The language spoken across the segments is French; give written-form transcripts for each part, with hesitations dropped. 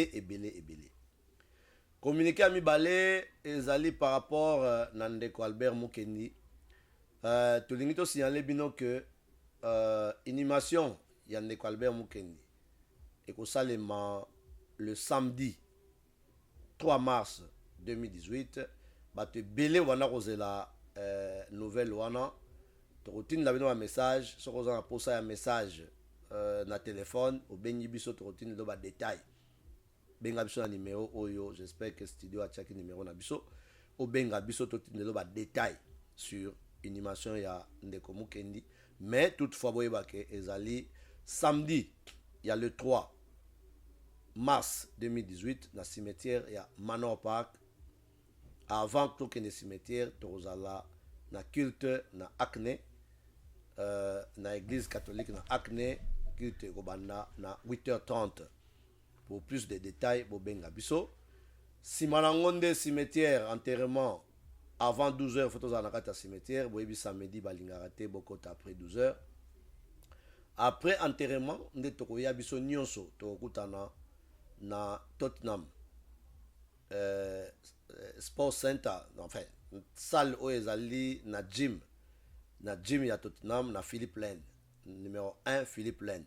ebele. Communiqué à Mibale, ezali par rapport Nandeko Albert Mukendi. Tolingi to signaler bino que animation Yandeko Albert Mukendi et que ça le samedi 3 mars 2018 bate belé wana kozela nouvelle wana tokotini la bino un message soko za posa ya message na téléphone obengi biso tokotini lo ba détail benga biso na numéro oyo, j'espère que studio a checké numéro na biso obenga biso tokotini lo ba détail sur animation ya Ndeko Mukendi. Mais toutefois boyeba ke ezali samedi il y a le 3 mars 2018 na cimetière ya Manor Park. Avant que le cimetière tozala na culte na Acne na église catholique na Acne, culte kobanda na 8h30. Pour plus de détails bobenga biso. Simanangonde cimetière enterrement avant 12h photos na kata cimetière boyebi samedi balingaka te bokota après 12h. Après enterrement nde tokoya biso nyonso tokutana na Tottenham Sport Center, enfin salle où ezali na gym ya Tottenham na Philippe Lane numéro 1 Philippe Lane,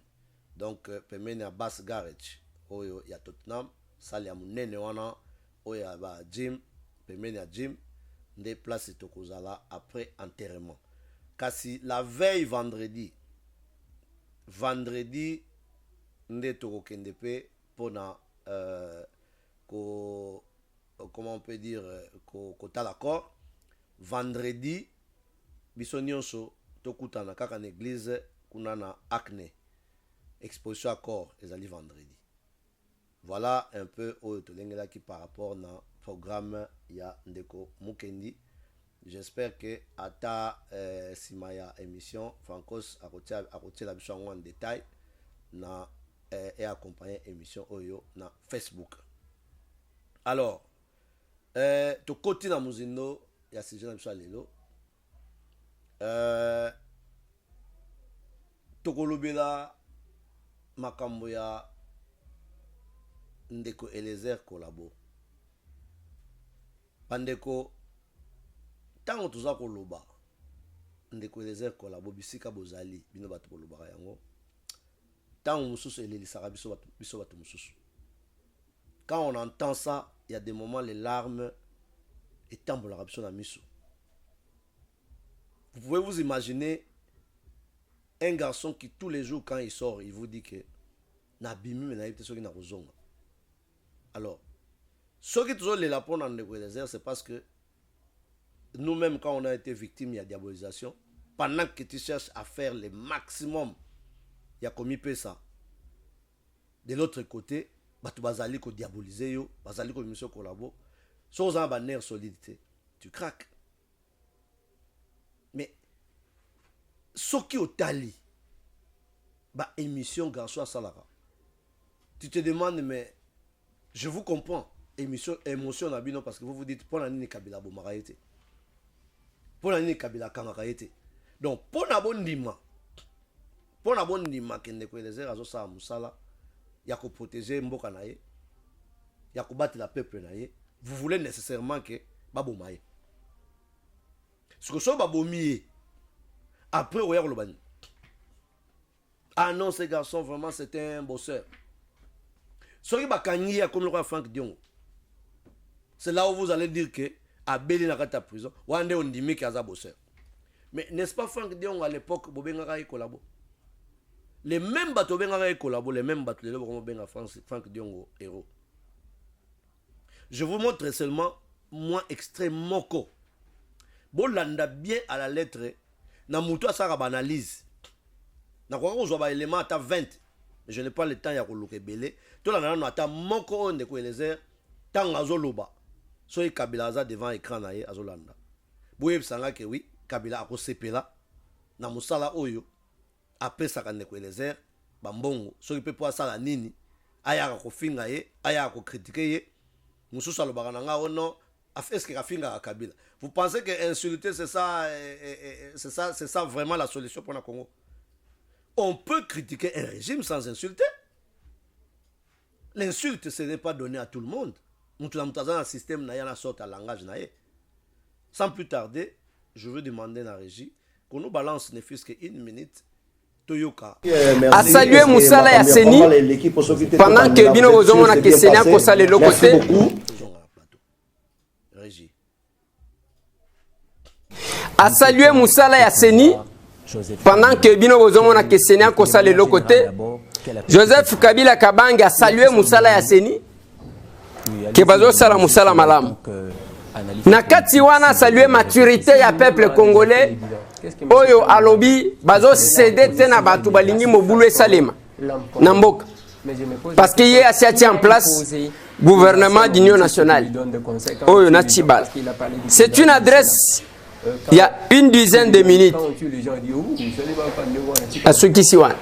donc pemene ya Bass Garage oyo ya Tottenham, salle ya munene wana oyo ya ba gym pemene ya gym nde place tokozala après enterrement. Kasi la veille vendredi nde tokokende pe pona comment on peut dire kota l'accord vendredi biso nyonso tokutana kaka na église kuna na Acne, exposition accord ezali vendredi. Voilà un peu oyo tolengelaki par rapport na programme ya Ndeko Mukendi. J'espère que ata sima ya émission Francos akotia la biso en détail na et accompagner émission oyo na Facebook. Alors tokoti na muzindo ya sujet na biso lelo tokolobela makambo ya Ndeko Eliezer Kolabo. Bandeko tango toza koloba Ndeko Eliezer Kolabo bisika bozali bino bato kolobaka yango tango mususu elelisaka biso bato mususu. Quand on entend ça, il y a des moments les larmes etambolaka biso na miso. Vous pouvez vous imaginer un garçon qui tous les jours quand il sort il vous dit que na bimi me na yebite soki na kozonga. Alors ce qui toujours les lapons dans Ndeko Eliezer, c'est parce que nous-mêmes quand on a été victimes il y a diabolisation, pendant que tu cherches à faire le maximum il y a commis ça. De l'autre côté batu bazali ko diaboliser yo, bazali ko mission Kolabo, sans un banner solidité, tu craques. Mais ce qui au tali ba émission garçon à Salara, tu te demandes mais je vous comprends, émotion na bino parce que vous vous dites pour la nini Kabila bomaka été, pour la nini Kabila kangaka été. Donc pour na bon ndima ke Ndeko Eliezer azo sa musala ya ko protéger mboka na ye, ya ko battre la peuple na ye, vous voulez nécessairement que baboma ye. Ce que so babomi après oya ko lobani. Ah non, ce garçon vraiment c'était un bosseur. Soki bakangi ya comme le roi Frank Diongo. C'est là où vous allez dire que à Beli na kata prison, wande on dimi ki aza bosseur. Mais n'est-ce pas Frank Diongo à l'époque bobengaka ye Kolabo? Les mêmes bateaux bengaka ye Kolabo, les mêmes bateaux le benga Frank Diongo héros. Je vous montre seulement moi extrêmement moko. Bolanda bien à la lettre na muto asaka banalise. Na kwa ko zo ba élément ata 20. Mais je n'ai pas le temps ya koluka belé. To la na ata moko Ndeko Eliezer tanga azoloba. So y Kabila aza devant écran na ye azolanda. Boye sanga ke oui, Kabila akosepela na musala oyo apesaka Ndeko Eliezer bambongo soki pe po asala nini ayaka kofinga ye, ayaka kocritiquer ye, mususu alobaka na nga o non, est-ce que kafinga Kabila? Vous pensez que insulter c'est ça vraiment la solution pour le Congo? On peut critiquer un régime sans insulter. L'insulte, ce n'est pas donné à tout le monde. Nous avons un système, nous avons une sorte de langage. Sans plus tarder, je veux demander à la régie qu'on nous balance ne fût-ce qu'une minute. Toyoka. A saluer Moussala et Seni pendant que Bino Ozomo a questionné à Kosa de l'autre côté. Régie. A saluer Moussala et Seni pendant que Bino Ozomo a questionné à Kosa de l'autre côté. Joseph Kabila Kabange a salué Moussala et Seni. Que bazo sala Moussala malam. Nakati wana saluer maturité ya peuple congolais. Oyo alobi bazo cédé tena batu balingi mobulu esalema namboka parce que yé asiati en place gouvernement d'union nationale oyo na Tchibala. C'est une adresse il y a une dizaine de minutes à ceux qui s'y voient.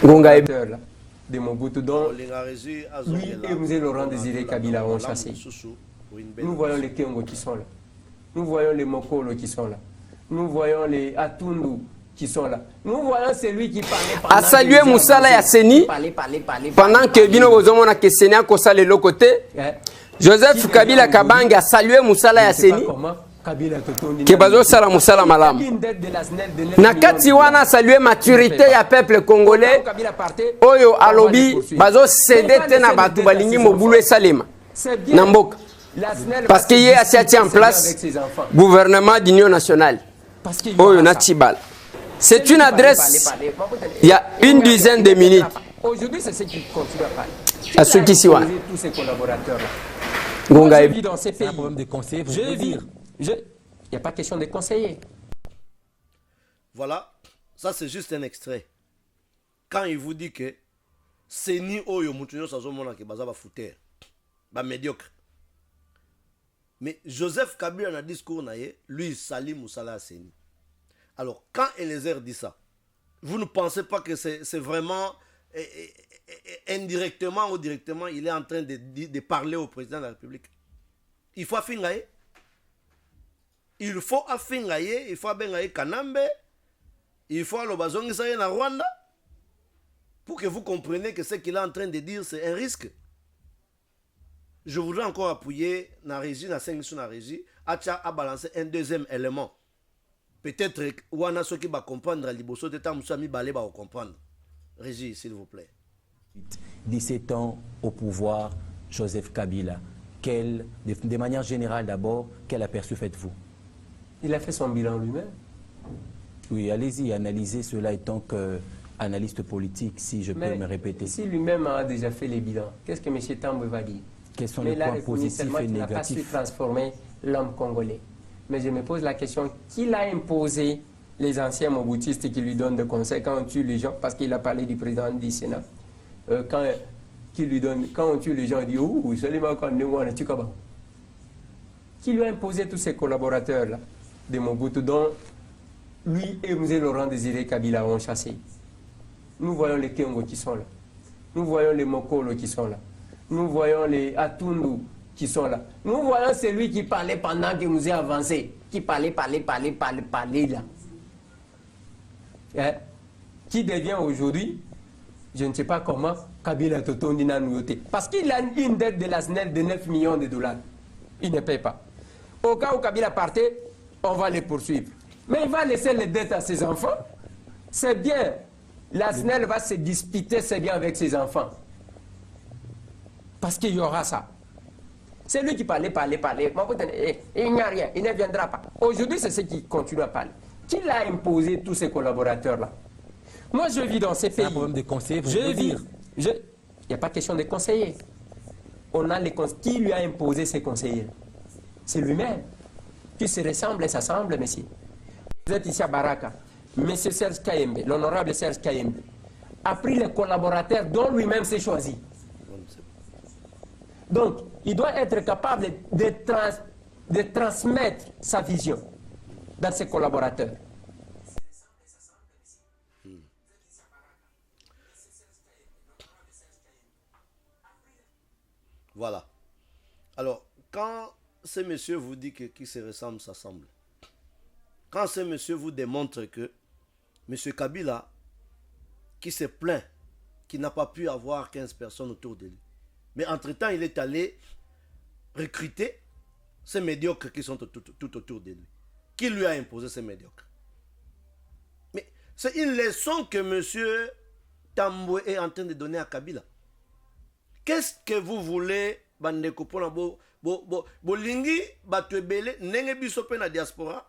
Ngonga de Mobutu dont lui et M. Laurent Désiré Kabila ont chassé. Nous voyons les Kengo qui sont là. Nous voyons les Mokolo qui sont là. Nous voyons les Atundu qui sont là. Nous voyons celui qui parlait. A saluer Moussala et Seni pendant que Bino Ozomo a questionné à Kosa de l'autre côté. Joseph Kabila Kabange a salué Moussala et Seni. Que bazo sala Moussala malam. Nakati wana saluer maturité ya peuple congolais. Oyo alobi bazo cédé tena batu balingi mobulu esalema namboka. Parce qu'il y a asiati en place gouvernement d'union nationale. Oyo na Tchibala. C'est une adresse il y a une dizaine de minutes. Aujourd'hui, c'est ce qui continue à parler. À ceux qui s'y voient. Tous ces collaborateurs-là. Je vis dans ces pays. Je vis. Il n'y a pas question de conseiller. Voilà, ça c'est juste un extrait. Quand il vous dit que c'est ni Oyo Moutunyo Sazomona qui baza ba fouteur, ba médiocre. Mais Joseph Kabila dans le discours, lui, Salim Moussala Seni. Alors, quand Eliezer dit ça, vous ne pensez pas que c'est vraiment indirectement ou directement, il est en train de parler au président de la République. Il faut affingaye. Il faut affingaye, il faut abengaye Kanambe, il faut alobazongi saye na Rwanda, pour que vous compreniez que ce qu'il est en train de dire, c'est un risque. Je voudrais encore appuyer la régie, la 5 sur la régie, à balancer un deuxième élément. Peut-être ouana ceux qui va comprendre liboso de temps Moussami Balé va comprendre. Régie, s'il vous plaît. 17 ans au pouvoir, Joseph Kabila. De manière générale d'abord, quel aperçu faites-vous? Il a fait son bilan lui-même. Oui, allez-y, analysez cela étant qu'analyste politique, si je peux me répéter. Si lui-même a déjà fait les bilans, qu'est-ce que M. Tambou va dire? Quels sont les points positifs et négatifs? Il n'a pas su transformer l'homme congolais. Mais je me pose la question, qui l'a imposé les anciens moboutistes qui lui donnent des conseils quand on tue les gens? Parce qu'il a parlé du président du Sénat. Quand on tue les gens, il dit « Ouh, seulement quand on a tué Kaba ». Qui lui a imposé tous ces collaborateurs-là de Mobutu dont lui et M. Laurent Désiré Kabila ont chassé? Nous voyons les Kengo qui sont là. Nous voyons les Mokolo qui sont là. Nous voyons les Atundu qui sont là. Nous voyons celui qui parlait pendant que nous avons avancé. Qui parlait là. Hein? Qui devient aujourd'hui, je ne sais pas comment, Kabila Totondina Nouyoté. Parce qu'il a une dette de la SNEL de 9 millions de dollars. Il ne paye pas. Au cas où Kabila partait, on va les poursuivre. Mais il va laisser les dettes à ses enfants. C'est bien. La SNEL va se disputer, c'est bien avec ses enfants. Parce qu'il y aura ça. C'est lui qui parlait. Il n'y a rien, il ne viendra pas. Aujourd'hui, c'est ce qui continue à parler. Qui l'a imposé tous ces collaborateurs-là? Moi, je vis dans ces pays. C'est un problème de conseiller, je vis. Il n'y a pas question de conseiller. On a qui lui a imposé ces conseillers? C'est lui-même. Qui se ressemble et s'assemble, monsieur. Vous êtes ici à Baraka. Monsieur Serge Kayembe, l'honorable Serge Kayembe, a pris les collaborateurs dont lui-même s'est choisi. Donc, il doit être capable de transmettre sa vision dans ses collaborateurs. Voilà. Alors, quand ce monsieur vous dit que qui se ressemble, s'assemble, quand ce monsieur vous démontre que M. Kabila, qui se plaint qui n'a pas pu avoir 15 personnes autour de lui. Mais entre-temps, il est allé recruter ces médiocres qui sont tout autour de lui. Qui lui a imposé ces médiocres? Mais c'est une leçon que M. Tambwe est en train de donner à Kabila. Qu'est-ce que vous voulez, bandeko, pona bolingi batwebele nenge biso pe na diaspora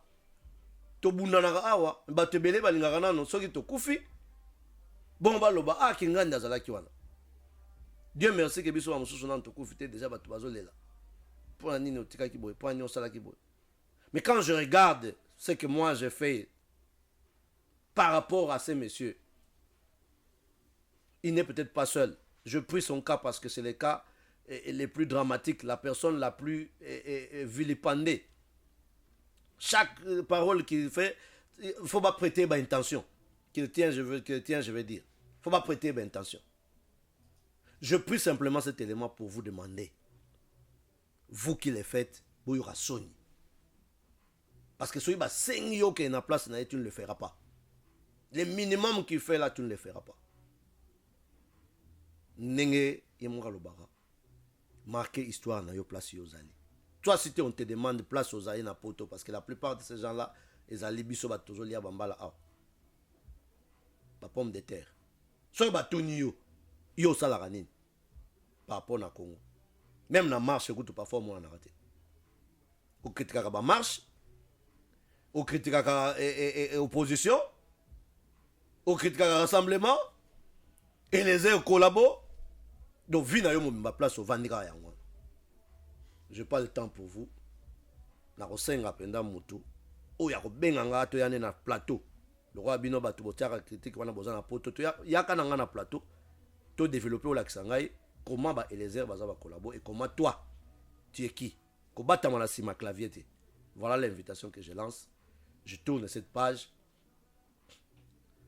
to bundanaka awa batwebele balingaka nano soki to kufi bon baloba a kinganda zalaki wana. Dieu merci que biso ba mususu nano to kufi te déjà batu bazolela. Pona nini otikaki boy, pona nini osalaki boy. Mais quand je regarde ce que moi j'ai fait par rapport à ces messieurs, il n'est peut-être pas seul. Je prie son cas parce que c'est le cas les plus dramatiques, la personne la plus vilipendée. Chaque parole qu'il fait, il ne faut pas prêter intention. Qu'il tient, je veux dire. Il ne faut pas prêter intention. Je prie simplement cet élément pour vous demander, vous qui les faites, vous y aura soni. Parce que si vous avez qui est en place, tu ne le feras pas. Le minimum qu'il fait là, tu ne le feras pas. Nenge yemonga lobara. Marquer histoire na yo place yozali. Toi si on te demande place yozali na poto parce que la plupart de ces gens là ils ali biso ba tozo lia bambala a. Ba pomme de terre. So ba tuni yo sala kanini. Par rapport na Congo. Même na marche écoute parfois moi na raté. Ou critique ba marche. Ou critique opposition. Ou critique rassemblement. Et les uns collaborent. Donc, vina yo ma place au Vandika yango. Je n'ai pas le temps pour vous. Na kosenga penda mutu. O ya ko benganga to yane na plateau. Le roi bino batu botiaka critique wana bozana poto to ya kana nga na plateau. To développer au laksangai comment ba Eliezer baza ba collaborer et comment toi tu es qui? Ko bata mala sima clavier te. Voilà l'invitation que je lance. Je tourne cette page.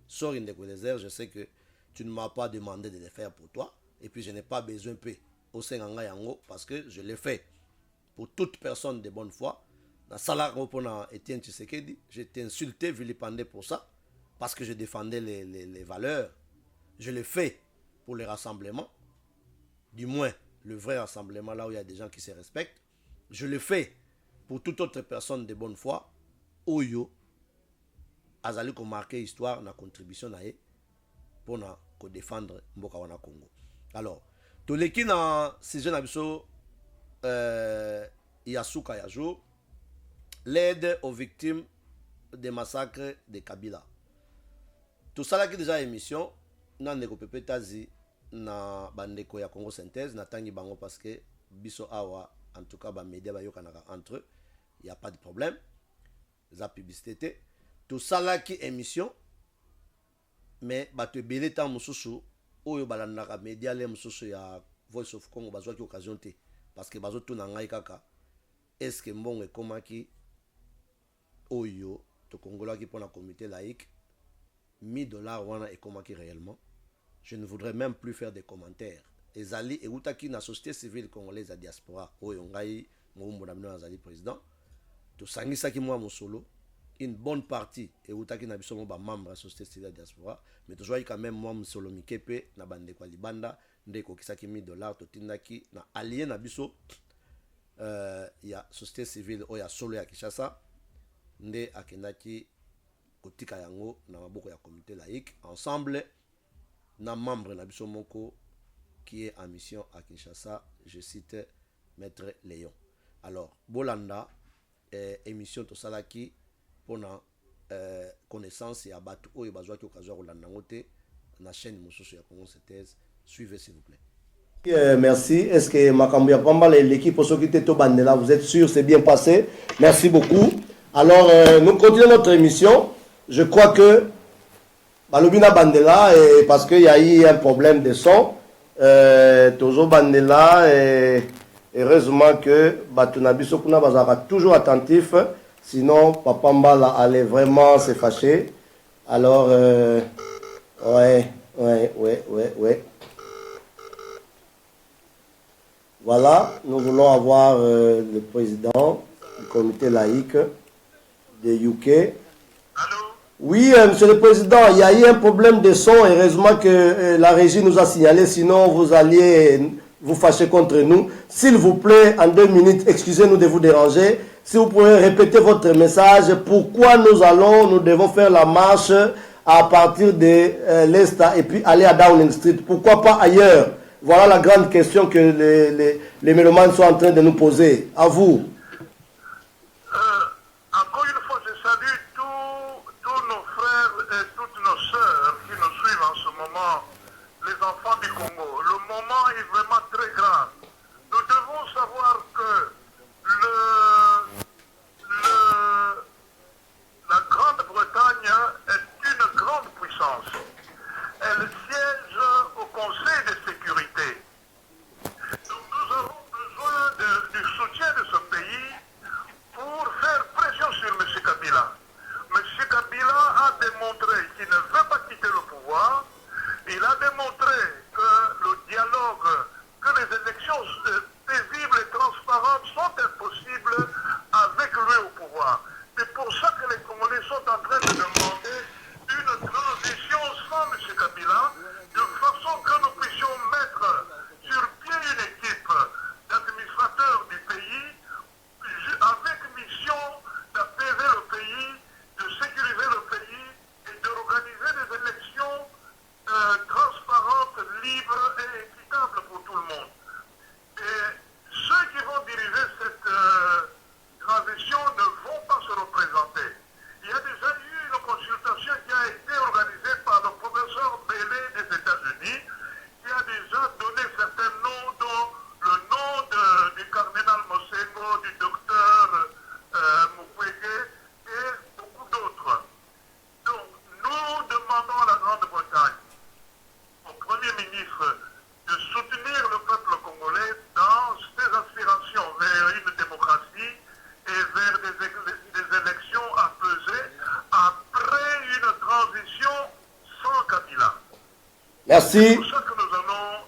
Sors Ndeko Eliezer, je sais que tu ne m'as pas demandé de le faire pour toi. Et puis je n'ai pas besoin de au Senganga Yango parce que je l'ai fait pour toute personne de bonne foi. Dans Salah Ropona Etienne Tshisekedi, j'étais insulté, vilipendé pour ça parce que je défendais les valeurs. Je l'ai fait pour les rassemblements, du moins le vrai rassemblement là où il y a des gens qui se respectent. Je l'ai fait pour toute autre personne de bonne foi. Oyo, Azali ko marqué histoire na contribution na pour na ko défendre Mboka wana Congo. Alors, tous les qui dans ces jeunes abisso Yasuka Yajo, l'aide aux victimes des massacres de Kabila. Tout ça là qui déjà émission, nan neko pepe tazi na bandeko ya Congo Synthèse, na tangi bango parce que biso awa en tout cas ba média ba yokanaka entre eux, il y a pas de problème. La publicité, tout ça là qui émission, mais ba te belé ta mususu oyo balandaka media le mususu ya Voice of Congo bazwa ki occasion te parce que bazo tuna ngai kaka est-ce que mbongo ekomaki oyo to kongola ki pour la communauté laïque $1000 wana ekomaki réellement. Je ne voudrais même plus faire des commentaires. Ezali et utaki na société civile congolaise à diaspora oyo ngai ngombo na bino azali président to sangisa ki moi musolo une bonne partie et utaki na biso ba membre de la société civile diaspora mais to joie quand même moi musolo mikepe na bande kwa libanda ndeko kisaki $1000 to tindaki na allié na biso ya société civile oya solo ya Kinshasa nde akendaki kotika yango na maboko ya communauté laïque ensemble na membre na biso moko qui est en mission à Kinshasa, je cite Maître Léon. Alors bolanda émission to salaki pona connaissance ya batu oyo bazwa ki occasion kolanda ngote na chaîne mususu ya Congo Synthèse. Suivez s'il vous plaît. Merci. Est-ce que Makambu ya Pamba l'équipe Osokite to bandela vous êtes sûr c'est bien passé? Merci beaucoup. Alors nous continuons notre émission. Je crois que Balobina Bandela parce qu'il y a eu un problème de son Tozo Bandela et heureusement que Batunabi Sokuna Bazara toujours attentif. Sinon, Papa Mbala allait vraiment se fâcher. Alors, ouais. Voilà, nous voulons avoir le président du comité laïque de UK. Allô? Oui, Monsieur le Président, il y a eu un problème de son. Heureusement que la régie nous a signalé, sinon vous alliez vous fâcher contre nous. S'il vous plaît, en 2 minutes, excusez-nous de vous déranger. Si vous pouvez répéter votre message, pourquoi nous devons faire la marche à partir de l'Est et puis aller à Downing Street. Pourquoi pas ailleurs? Voilà la grande question que les mélomanes sont en train de nous poser. À vous. Encore une fois, je salue tous nos frères et toutes nos sœurs qui nous suivent en ce moment, les enfants du Congo. Le moment est vraiment très grave. Nous devons savoir que la Grande-Bretagne est une grande puissance. Elle siège au Conseil de sécurité. Donc nous avons besoin du soutien de ce pays pour faire pression sur M. Kabila. M. Kabila a démontré qu'il ne veut pas quitter le pouvoir. Il a démontré que le dialogue, que les élections paisibles et transparentes sont impossibles avec lui au pouvoir. C'est pour ça que les Congolais sont en train de demander une transition sans M. Kabila, de façon que nous puissions mettre sur pied une équipe d'administrateurs du pays avec mission d'apaiser le pays, de sécuriser le pays et d'organiser des élections transparentes, libres et équitables pour tout le monde. Et ceux qui vont diriger cette transition ne vont pas se représenter. Il y a déjà eu une consultation qui a été organisée par le professeur Bélé des États-Unis, qui a déjà donné certains noms, dont le nom du cardinal Mosengo, du docteur Mukwege et beaucoup d'autres. Donc, nous demandons à la Grande-Bretagne, au Premier ministre, de soutenir le peuple congolais dans ses aspirations vers une démocratie et vers des élections apaisées après une transition sans Kabila. Merci. C'est pour ça que nous allons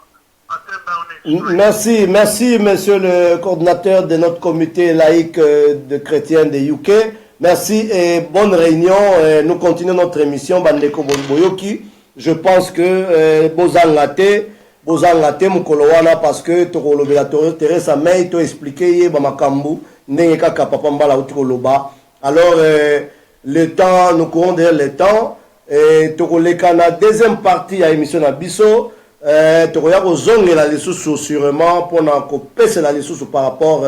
atteindre un Merci, monsieur le coordinateur de notre comité laïque de chrétiens de UK. Merci et bonne réunion. Nous continuons notre émission. Bandeko Boyoki. Je pense que Bozangate Mukolowana parce que Tokolobela Teresa May to expliqué Bamakambu Nengeka Kapapambala Utikoloba. Alors le temps, nous courons derrière le temps. Tokolekana deuxième partie à émission Abisso. Tokoya kozongela lisusu sûrement pour na kopesa la lisusu par rapport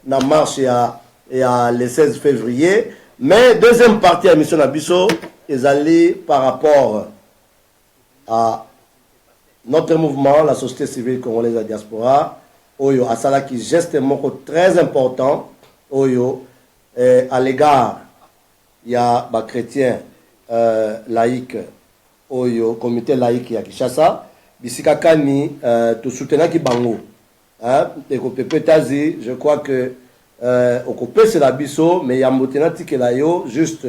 na marche et à le 16 février. Mais deuxième partie à émission Abisso est allée par rapport à notre mouvement, la société civile congolaise à diaspora, Oyo Asala qui geste très important, Oyo, à l'égard, il y a des chrétiens laïcs, Oyo, comité laïque à Kinshasa, Bisika Kani, tout soutenant qui bango. Et peut-être, je crois que au copé c'est la bisso, mais il y a motenati qui là juste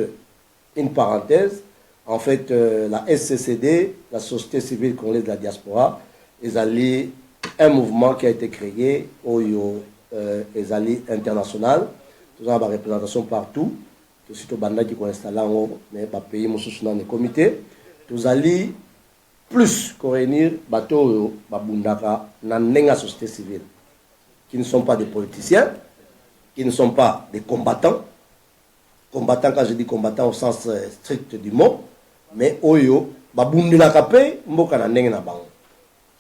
une parenthèse. En fait, la SCCD, la Société civile congolaise de la diaspora, est allé un mouvement qui a été créé au Ezali international. Nous avons une représentation partout. Tout ce qui est installé dans les pays, dans les comités. Nous allons plus réunir bateau babundaka dans la société civile, qui ne sont pas des politiciens, qui ne sont pas des combattants. Combattants, quand je dis combattants au sens strict du mot, mais oyo babundila kape mboka na ndenge na bango,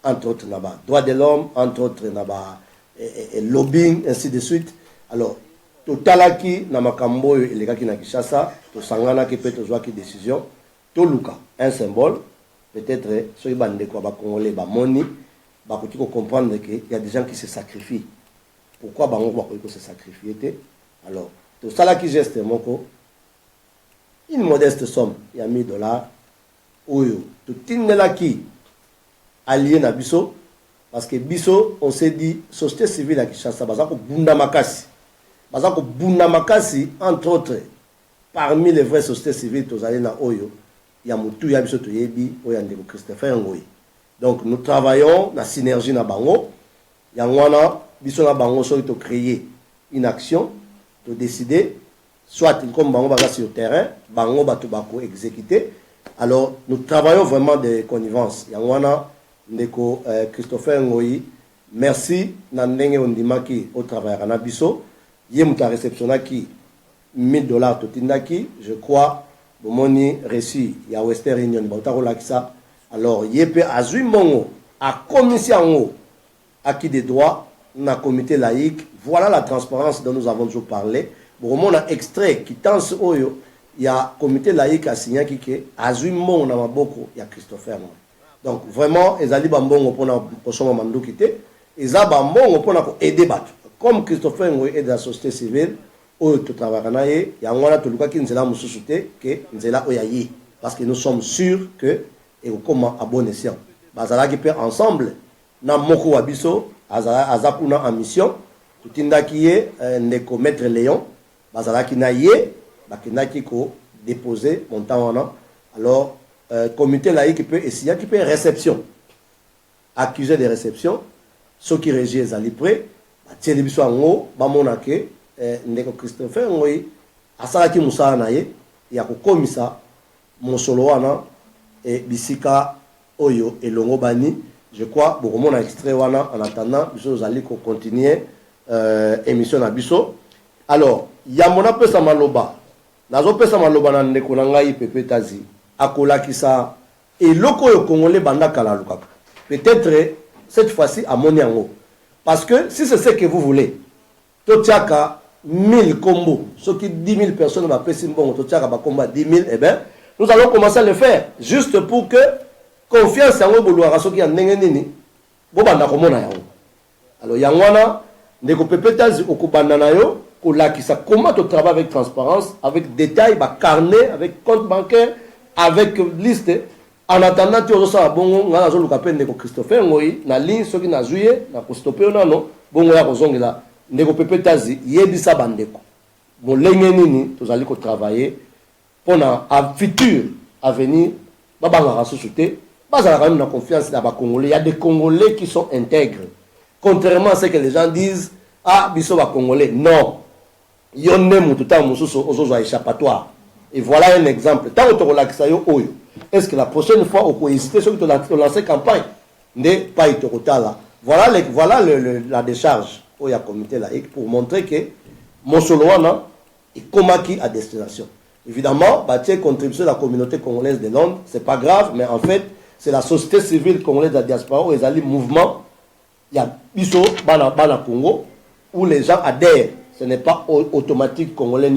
entre autres naba droits de l'homme, entre autres naba lobbying, ainsi de suite. Alors totalaki na makambo oyo elekaki na Kinshasa, to sangana ki pe to zwa ki décision to luka un symbole, peut-être soki bandeko ba congolais ba moni ba koki ko comprendre que il y a des gens qui se sacrifient. Pourquoi bango ba koki ko se sacrifier? Alors to salaki geste moko une modeste somme, il y a $1000. Oyo, tout qui allié na biso, parce que biso, on s'est dit, société civile à Kinshasa, bazako bunda makasi. Bazako bunda makasi, entre autres, parmi les vraies sociétés civiles, tous allés na Oyo, il y a Moutou, il y a biso Toyebi, Oyandeko Christopher Ngoyi. Donc nous travaillons na synergie na bango, il y a biso na bango, so to créer une action, to décider, soit comme bango baza sur terrain, bango bato bako exécuter. Alors nous travaillons vraiment de connivence. Yangwana ndeko Christopher Ngoyi, merci na ndenge ondimaki au travail na biso. Yé muta réceptionnaki $1000 totindaki, je crois bomoni reçu ya Western Union botako lakisa. Alors yépe azui mongo a commission acquis des droits na comité laïque. Voilà la transparence dont nous avons toujours parlé. Bon, on a extrait qui tense oyo, il y a comité laïque a signé qui est azui mongo na maboko ya Christopher. Donc vraiment ezali bambongo pona posoma mandu kité, eza bambongo pona ko aider bato. Comme Christopher Ngoyi est de la société civile, oyo to travailler na ye, yangwana to luka ki nzela mususu te ke nzela oyayi parce que nous sommes sûrs que et comment à bon escient. Bazala qui peut ensemble na moko wabiso azakuna en mission tutinda ki ye ndeko maître Léon bazala ki na ye bakina ki ko déposer montant wana. Alors comité laïque peut essayer qui peut réception accusé de réception ceux qui régit ezali prêt tieli biso ngo ba monake ndeko Christopher Ngoyi asala ki musala na ye ya ko komisa mosolo wana et bisika oyo et longo bani. Je crois beaucoup mon extrait wana en attendant biso zali ko continuer émission na biso. Alors yamona pesa maloba nazo pesa maloba na ndeko na ngai pepe tazi akola kisa et loko yo congolais banda kala lukaka peut-être cette fois-ci à moniango parce que si c'est ce que vous voulez totiaka 1000 combos ceux qui 10 000 personnes va pesi mbongo totiaka ba combat 10 000 eh ben nous allons commencer à le faire juste pour que confiance yango boluaka soki ya ndenge nini bobanda komona yango. Alors yangwana ndeko pepetazi okubanda na yo kolakisa comment tu travailles avec transparence, avec détail, ba carnet, avec compte bancaire, avec liste. En attendant tu ozosa bongo ngana zo luka pe ndeko Christopher Ngoyi na ligne soki na juillet na ko stopper nano bongo ya kozongela ndeko pepetazi yebisa bandeko molenge nini tozali ko travailler pona a futur avenir babanga société. Pas à la confiance dans les Congolais. Il y a des Congolais qui sont intègres. Contrairement à ce que les gens disent, ah, ils sont Congolais. Non. Il y a un échappatoire. Et voilà un exemple. Tant que tu est-ce que la prochaine fois, on peut hésiter sur lancer campagne? N'est pas là. Voilà la décharge où il y a comité laïque pour montrer que Mosoloana est comaki à destination. Évidemment, bâtir contribution de la communauté congolaise de Londres, c'est pas grave, mais en fait, c'est la société civile congolaise de la diaspora où ils allaient mouvement. Il y a Bisso, Bana Congo, où les gens adhèrent. Ce n'est pas automatique congolais.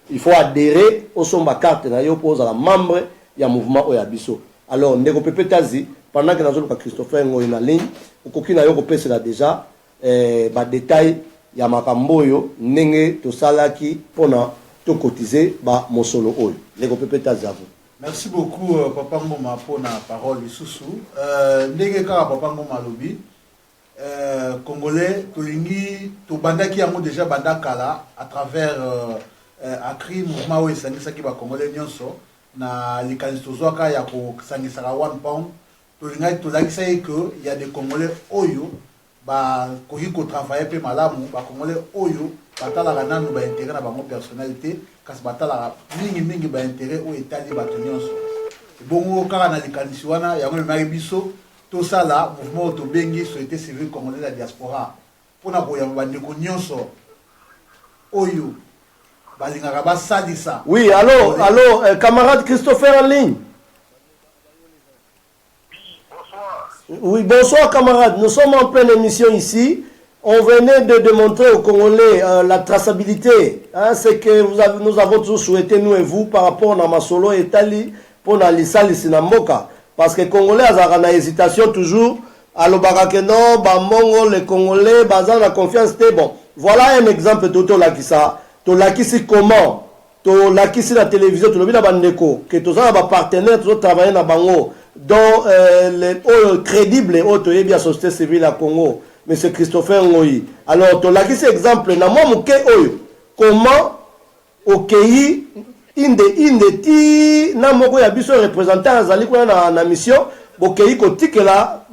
Il faut adhérer au somba carte pour la membre, il y a un mouvement où il y a Bisso. Alors, Ndeko Pepe Tazi, pendant que nous avons Christopher Ngoyi na ligne, aucun ayo kopese là déjà, détail, il y a Makamboyo, Nenge, Tosalaki, Pona, to cotiser, Mosolo Oyo. Ndeko Pepe Tazi à vous. Merci beaucoup, Papa Ngoma, pour la parole de Soussou. Ndenge kaka Papa Ngoma lobi, Congolais, Tolingi, Tobandaki yango déjà Bandakala, à travers Akri, mouvement où Sangisaki ba Congolais nyonso, na likanistozwaka ya ko Sangisaka 1 pound, Tolinga tolakisa que il y a des Congolais oyo, ba koyi ko travailler pe malamu, ba Congolais oyo, batala nanu ba intérêt na bango personnalité. Kasi batala mingi ba intérêt au état bato nyonso bongo kaka na likanisi wana yango mari biso to sala mouvement to bengi société civile congolaise la diaspora pona ko yamba ndeko nyonso oyo balingaka ba salisa. Oui, allô, camarade Christopher en ligne. Bonsoir. Oui, bonsoir camarade, nous sommes en pleine émission ici. On venait de démontrer aux Congolais la traçabilité. Hein, c'est que nous avons toujours souhaité, nous et vous, par rapport à Masolo et Tali, pour l'Issali Sinamoka. Parce que les Congolais ont une hésitation toujours. À l'Obarakeno, Bamongo, les Congolais, basant la confiance. Bon, voilà un exemple de Tolakisa. Tolakisi comment? Tolakisi la télévision, Tolakisi la bandeko. Que tous les partenaires, tous travaillent dans Bango. Dont les crédibles, les bien société civile à Congo. Monsieur Christopher Ngoyi. Alors, tu as dit cet exemple, comment au pays, ti, na moko ya biso représentant azali kwa na mission, au pays kotique là,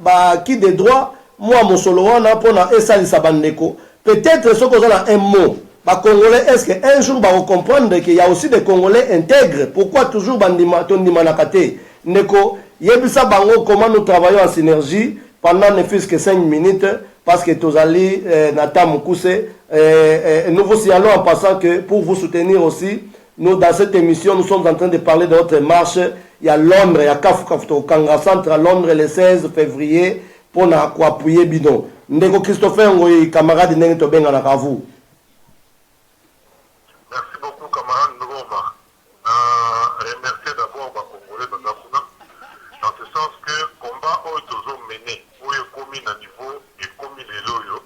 qui des droits, moi, mon solo wana, pour na esali sabandeko. Peut-être ce qu'on a un mot, les Congolais, est-ce qu'un jour, ils vont comprendre qu'il y a aussi des Congolais intègres? Pourquoi toujours Tondima Nakate? Neko, Yebisa Bango, comment nous travaillons en synergie pendant ne fût-ce que 5 minutes, parce que Tozali, Nata Moukouse, nous vous signalons en passant que pour vous soutenir aussi, nous, dans cette émission, nous sommes en train de parler de notre marche. Il y a Londres, il y a Kafou Kanga Centre à Londres le 16 février pour nous appuyer Bidon. Ndeko Christopher Ngoyi, camarade Nengi Tobenga Nakavu. Merci beaucoup, camarade Ngoma. Remercier d'abord les Congolais de Gabuna, dans ce sens que le combat est toujours mené, où il est commis à niveau et commis les loyaux.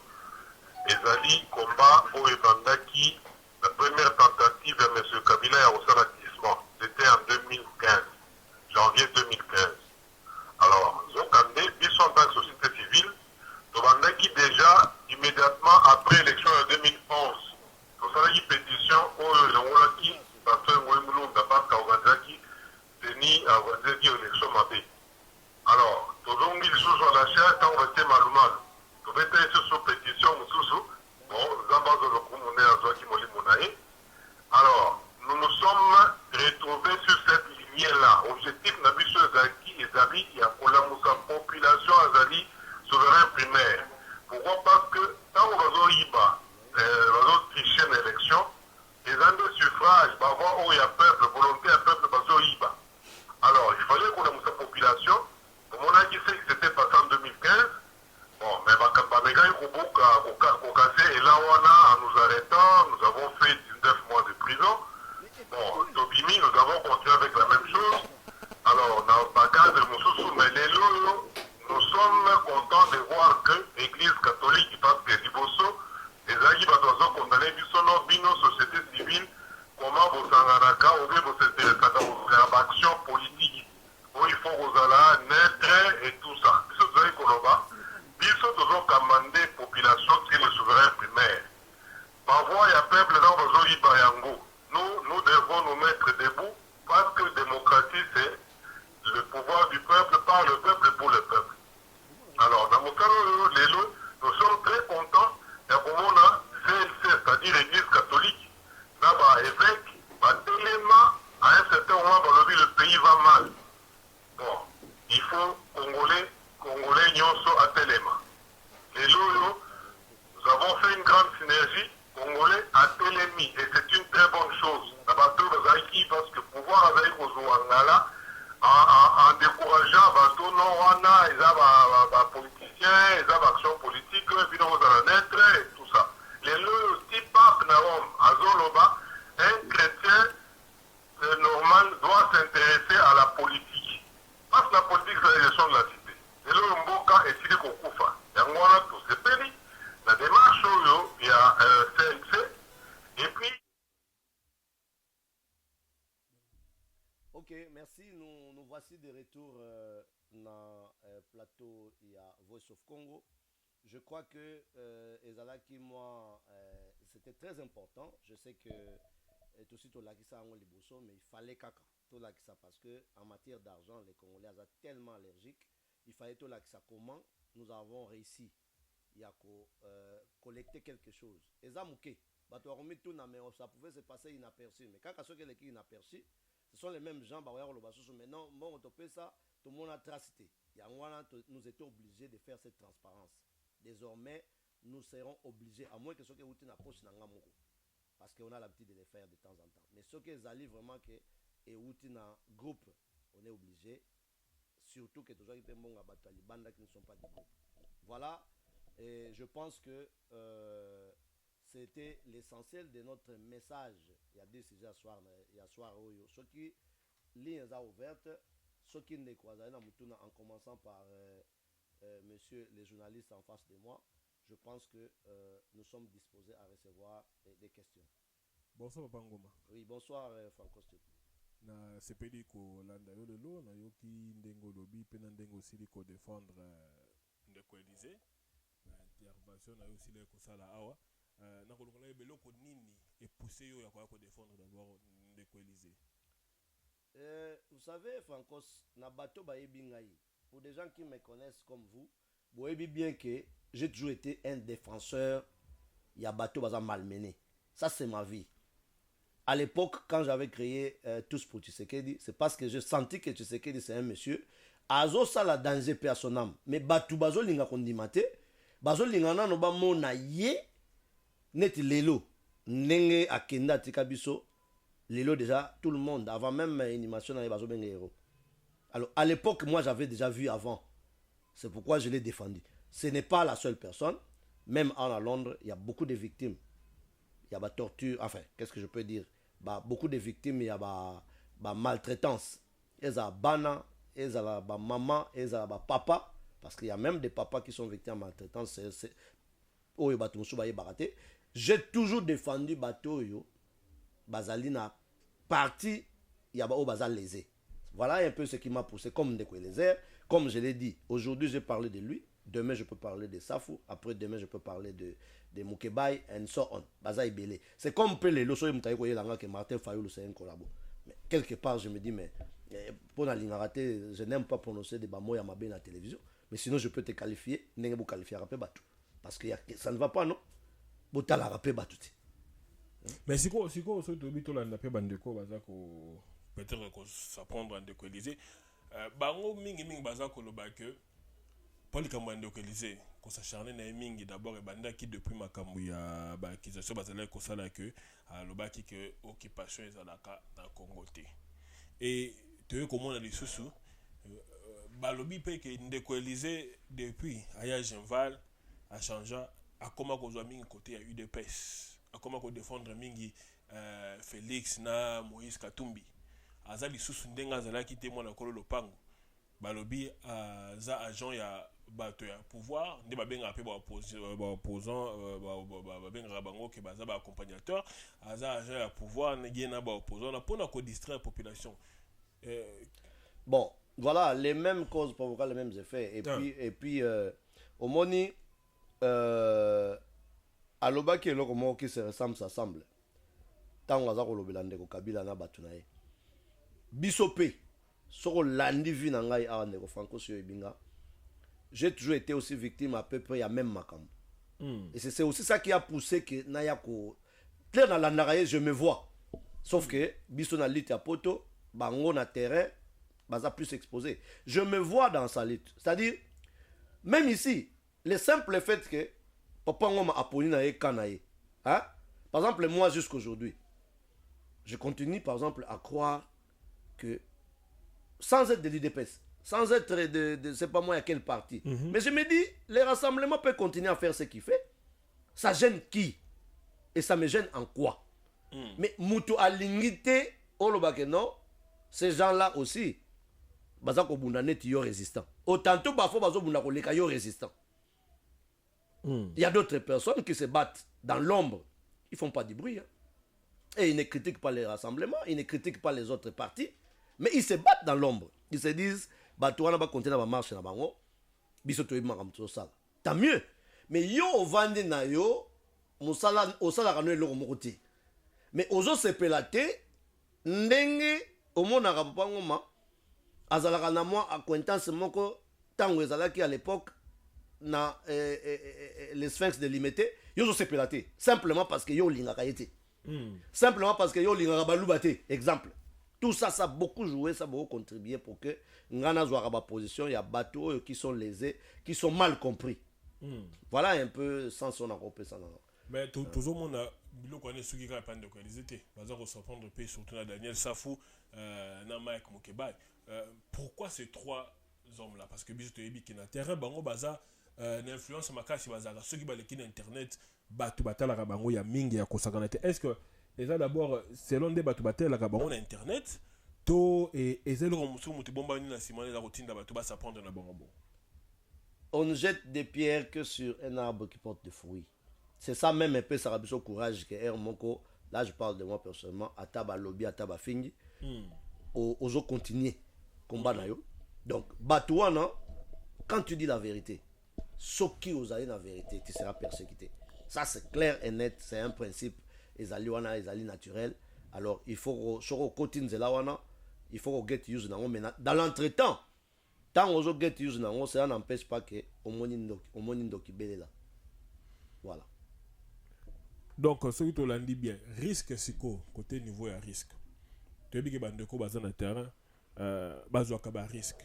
Les alliés combat où il bandaki la première tentative de M. Kabila au salatissement. C'était en 2015, janvier 2015. Alors, Zokande, ils sont dans la société civile, bandaki déjà immédiatement après l'élection de 2011. Donc, ça a une pétition où le pasteur Mouemouloum d'Abbas Kaougadjaki tenu à organiser l'élection Mabé. Alors, tout le monde sous la chair, tant on était maloumal. Tout le monde sous pétition, sous bon, Zambaz de l'Okoumouné à Zoaki Molimounaï. Alors, nous nous sommes retrouvés sur cette lignée-là. Objectif n'a vu sur Zaki et Zali, il y a pour la population à Zali souverain primaire. Pourquoi? Parce que tant on va Iba, on va tricher l'élection, les années suffrages, où il y a peuple, volonté à peuple, Iba. Alors, il fallait qu'on ait sa population. Comme on a dit, c'était passé en 2015. Bon, mais et là, en nous arrêtant, nous avons fait 19 mois de prison. Bon, Tobimi, nous avons continué avec la même chose. Alors, dans le cadre de Moussoussou, mais nous sommes contents de voir que l'Église catholique, parce que Liboso, les amis sont condamnés, Bino, société civile, comment vous s'engaraka, ou bien vous s'intéressez à l'action politique, où il faut vous aller naître et tout ça. Vous avez Koloba. Ils sont toujours commandés population qui est le souverain primaire. Parfois, il y a peuple dans le Ibayango. Nous devons nous mettre debout parce que la démocratie, c'est le pouvoir du peuple par le peuple pour le peuple. Alors, dans mon cas, nous sommes très contents de comment on a CLC, c'est-à-dire l'Église catholique, là-bas, évêque, tellement, à un certain moment, le pays va mal. Bon, il faut Congolais Nyonso à Téléma. Les Loyo, nous avons fait une grande synergie, Congolais à Télémi, et c'est une très bonne chose. La bateau de Zaïki, parce que pouvoir avec Ozoangala, en décourageant bateau non wana, ils ont politiciens, ils ont action politique, puis nous allons naître et tout ça. Les Loyo, Tipa, Naom, Azoloba, un chrétien normal doit s'intéresser à la politique. Parce que la politique, c'est la gestion de la cité. Et là, Mboka est tiré qu'on koufa. Il y a un tout ce pays. La démarche, il y a CLC. Et puis. Ok, merci. Nous voici de retour dans le plateau. Il y a Voice of Congo. Je crois que Ezalaki, moi, c'était très important. Je sais que tout de suite, on l'a dit ça en Liboso, mais il fallait caca. Tout l'a dit ça parce que en matière d'argent, les Congolais sont tellement allergiques. Il fallait tout là que ça comment nous avons réussi il y a collecter quelque chose et ça mouké bah tu as remis tout mais ça pouvait se passer inaperçu mais quand ceux qui est inaperçu ce sont les mêmes gens bah le bassou maintenant bon on topé ça tout le monde a tracité il y a nous étions obligés de faire cette transparence désormais nous serons obligés à moins que ceux qui ont une approche n'angamoko parce qu'on a l'habitude de les faire de temps en temps mais ceux qui allaient vraiment que et un groupe on est obligé. Surtout que toujours les bons bandes qui ne sont pas du groupe. Voilà, et je pense que c'était l'essentiel de notre message. Il y a deux sujets à soir, ceux qui lignes ouvertes, ceux qui ne croisent en commençant par monsieur les journalistes en face de moi. Je pense que nous sommes disposés à recevoir des questions. Bonsoir Papa Ngoma. Oui, bonsoir Franco Stup. Na sepeli ko landa yo lelo na yoki ndengo lobi pe na ndengo sili ko défendre ndeko Élysée na intervention na yo sili ko sala awa na ko longola beloko nini et pousser yo ya ko défendre d'abord ndeko Élysée. Vous savez Francos na bato ba yebingai pour des gens qui me connaissent comme vous voyez bien que j'ai toujours été un défenseur ya bato baza malmené. Ça, c'est ma vie. À l'époque, quand j'avais créé Tous pour Tshisekedi, c'est parce que j'ai senti que Tshisekedi, c'est un monsieur. Azo sala danger pe à son âme. Mais batu bazo linga kondimate. Bazo linga nano ba mona ye. Neti lelo. Nenge akenda tikabiso. Lelo déjà, tout le monde, avant même l'animation, dans les bazo benga héros. Alors, à l'époque, moi, j'avais déjà vu avant. C'est pourquoi je l'ai défendu. Ce n'est pas la seule personne. Même à Londres, il y a beaucoup de victimes. Il y a des tortures. Enfin, qu'est-ce que je peux dire? Beaucoup de victimes, il y a des maltraitance. Il y a des bana, il y a des maman, il y a des papa. Parce qu'il y a même des papas qui sont victimes de maltraitance. J'ai toujours défendu bateau yo. Bazali na parti, il y a des bazal lésé. Voilà un peu ce qui m'a poussé comme Ndeko Eliezer. Comme je l'ai dit, aujourd'hui j'ai parlé de lui. Demain je peux parler de Safou. Après demain je peux parler de Mukebai and so on. Bazaï Belé. C'est comme Pelé. Le soir que Martin Fayoulou c'est un collabo. Mais quelque part je me dis mais pour la ligne ratée, je n'aime pas prononcer des bamoy à ma belle à la télévision. Mais sinon je peux te qualifier. N'est-ce pas qualifier à rapper batou. Parce que ça ne va pas non. Bota la rapper batou. Mais si quoi ce tobito la napé bandeko bazako peut-être que ça prendre un Ndeko Eliezer. Bango mingi bazako lo ba que Paul Ndeko Eliezer ko s'acharner na mingi d'abord et banda qui depuis makambu ya ba accusation bazala ko sala que lo ba ki que occupation ezalaka na Congo te. Et te comment na lisusu balobi pe que Ndeko Eliezer depuis aya Genval a changé a comment ko zo mingi côté ya UDPS. A comment ko défendre mingi Félix na Moïse Katumbi. Azali susu ndenga azalaki te mwana kolo lopango balobi za agent ya bato ya pouvoir nde babenga pe ba opposant babenga bango ke baza ba accompagnateur aza agent ya pouvoir nge na ba opposant na pona ko distraire population. Bon, voilà, les mêmes causes provoquent les mêmes effets et puis au moni alobaki eloko moko qui se ressemble s'assemble tango aza kolobela Ndeko Kabila na bato na ye biso pe soko landi vi na ngai awa Ndeko Franco Sio Ebinga, j'ai toujours été aussi victime à peu près ya même makambo. Et c'est aussi ça qui a poussé que naya ko clair na landaka je me vois, sauf que biso na lutte ya poto bango na terrain baza plus exposé, je me vois dans sa lutte. C'est-à-dire même ici le simple fait que papa ngoma aponi na ye kanaye, hein, par exemple moi jusqu'aujourd'hui je continue par exemple à croire que sans être de l'UDPS, sans être de c'est pas moi à quel parti, mais je me dis les rassemblements peuvent continuer à faire ce qu'il fait. Ça gêne qui? Et ça me gêne en quoi? Mais mutu alingite olobake non, ces gens-là aussi bazako bundane yo résistant, autant tout bafo bazo bunda ko leka yo résistant. Il y a d'autres personnes qui se battent dans l'ombre, ils font pas du bruit, hein. Et ils ne critiquent pas les rassemblements, ils ne critiquent pas les autres partis, mais ils se battent dans l'ombre. Ils se disent, bah toi on va continuer à marcher dans bango, bisoto imam sala. Tant mieux. Mais yo ovande na yo, musala osala kanu eloko mokoti. Mais ozo sepelate ndenge omona ka papa ngoma azalaka na moi acquaintance moko tango ezalaki à l'époque na les sphinx de limité, yo zo sepelate simplement parce que yo lingaka yete. Simplement parce que yo lingaka balubate, exemple. Tout ça, ça a beaucoup joué, ça a beaucoup contribué pour que Ngana soit à position, il y a bateaux qui sont lésés, qui sont mal compris. Voilà un peu sans son accompagnement. Ça. Mais toujours, mon bilo connaît ceux qui ont pas de qualité. Par exemple, on s'en prend de pays, surtout Daniel Safou, Namaïk Mukebai. Pourquoi ces trois hommes-là? Parce que Biso Toyebi qui est dans le terrain, Bango Baza, l'influence Makasi Bazara, ceux qui ont l'équipe d'Internet, Batu Batala Bango, il y a Mingi, il y a Kosaganate. Est-ce que déjà d'abord, selon des Batu Batala Bango, Internet, to et Ezel Romusu, Mutibomba, Nina Simone, la routine d'Abatu Basa prendre dans Bango? On ne jette des pierres que sur un arbre qui porte des fruits. C'est ça même un peu Sarabiso courage que Hermonko, là je parle de moi personnellement, Ataba Lobby, Ataba Fingi, aux autres continuer combat nayo. Donc, Batouana, quand tu dis la vérité, ce qui vous allez la vérité, tu seras persécuté. Ça c'est clair et net, c'est un principe, Ezaliwana, Ezali naturel. Alors il faut que continue Zelawana, il faut que get use dans l'entretemps. Tant que vous get use ça n'empêche pas que au monindo qui belle là. Voilà. Donc ce qui te l'a dit bien, risque siko côté niveau à risque. Tu dis que bandeko bazan na terrain bazoaka ba risque.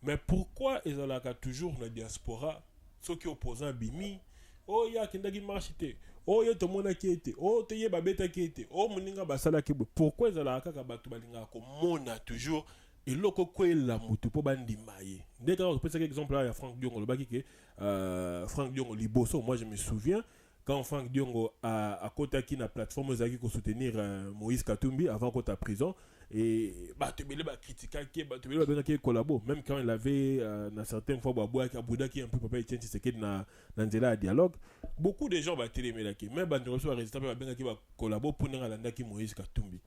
Mais pourquoi ils ont toujours la diaspora ceux qui opposent bimi oh ya kindaki marchité oh ya to mona qui était oh te ye babeta qui était oh moninga basala ki pourquoi ils ont la kaka batu balinga ko mona toujours et loko ko la mutu po bandima ye dès que on peut exemple là il y a Franck Diongo le baki que Franck Diongo liboso moi je me souviens quand Franck Diongo a Kotaki na plateforme Zaki pour soutenir Moïse Katumbi avant qu'on ta prison et bah tu me l'as critiqué bah tu me l'as bien qui collabo même quand il avait dans certaines fois Babouak Abouda qui un peu papa Etienne c'est que na nzela dialogue beaucoup de gens bah télémé là qui même bande reçoit résultat bah bien qui va collabo pour n'en landa qui Moïse Katumbi